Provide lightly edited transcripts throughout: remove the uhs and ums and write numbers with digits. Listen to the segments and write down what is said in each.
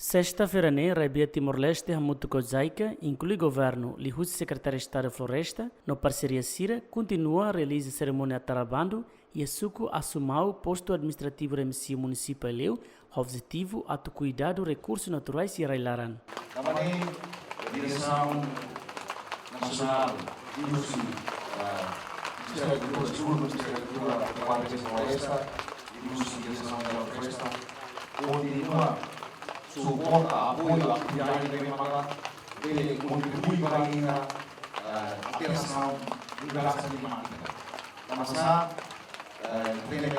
Sexta-feira, Rabia Timor-Leste, Hamutu Kozaika, inclui governo, Lihusi Secretário de Estado da Floresta, na parceria Cira, continua a realizar a cerimônia Tarabando e a Suco assumau posto administrativo da município Eleu, objetivo a cuidar dos recursos naturais e Railaran. Também a direção nacional e o Ministério da Agricultura, Ministério da Agricultura da Floresta e a Direção da Floresta continua suporta, apoio à atividade da Managa e contribui para a alteração de mudança climática. Mas tem que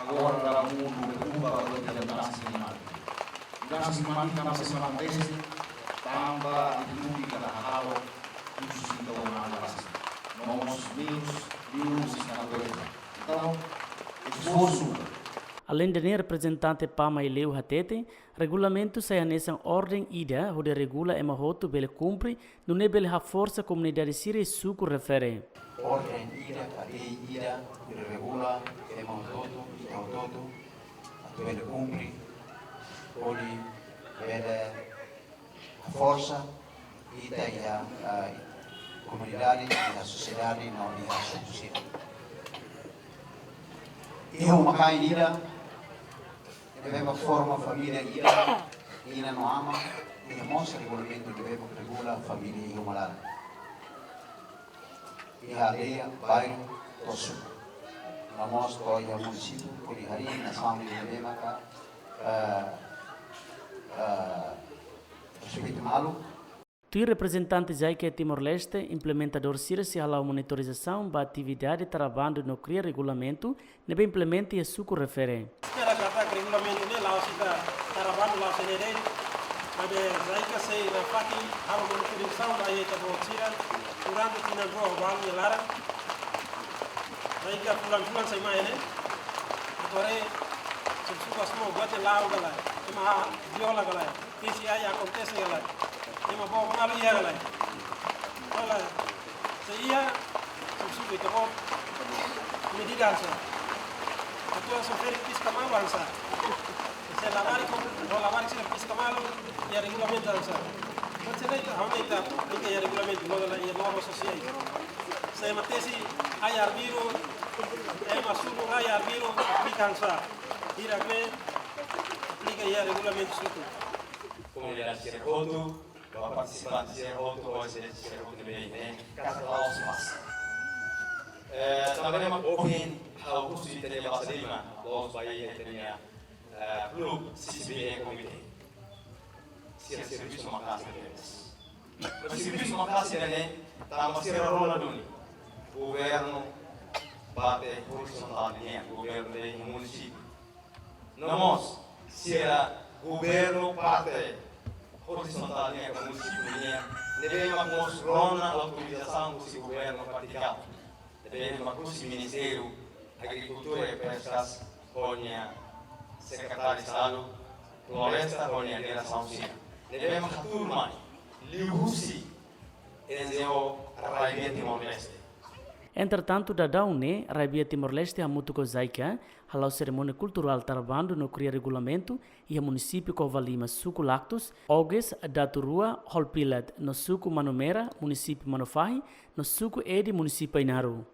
agora para o mundo da mudança climática. Mudança climática não se acontece tanpa diluir a água e o sustento na mudança. Nós vivos na natureza. Então, esforço. Além de representante Pama e Leu Hatete, regulamento sai nessa ordem ida, onde regula e mahoto bele cumpre, não é bele a força comunidade sira e suco refere. Ordem ida, a lei ida, que regula e mahoto, a bele cumpre, onde bele a força ida e a comunidade e a sociedade na unidade social. Eu uma cainida devemos formar família ina no ama e mostra regulamento devemos regular família e humanar e a aldeia bairro tosu na mostra e a município por hari na família devemos respeito malo. Tu representante Zaike Timor-Leste, implementador Cira se halau monitorização da atividade trabalhando no cria regulamento, nebe implementa e suco refere. Era kata regulamento ne lao sita trabalhando lao senere, ade Zaike sei na fati halau monitorização da eta do Cira, durante tina go wal lara. Zaike pulang sai mai ne. Agora suka semua buat lao galai. Ima viola galai. Kisi ai acontece galai. Ima bawa pengalu ia galai. Ola saya susu itu bawa medikan sa. Atau sofrer pisca malu sa. Saya lawari sih pisca malu ya regulamento sa. Macam itu, hanya itu ya regulamento logo ya norma sosial. Saya matesi ayar biru, masuk ayar biru aplikan sa. Irakme aplika ya regulamento suku. Comunidade Serroto, o participante Serroto, o residente Serroto também, né? Casa lá os passa. Também ouvem ao curso de televisão Lima, os Bahia tinha clube CCB comitê. Se é serviço uma casa deles. O serviço uma casa deles, tá uma serra rola do governo bate horizontalmente, governo do município. Nós, será governo parte horizontalmente com o município, devemos mostrar a autorização do governo vertical. Devemos mostrar o Ministério da Agricultura e Pescas, com o Secretário de Estado, Floresta, com a Direção Cira. Devemos a turma, Lihusi, o Rabia Timor-Leste. Entretanto, da Daune, Rabia Timor-Leste, Hamutu Kozaika, halau cerimônia cultural Tarabando no cria regulamento e a município Covalima Suco Lactus, Oges da Turua, Holpilat, no Suco Manumera, município Manofahi, no Suco Edi, município Inaru.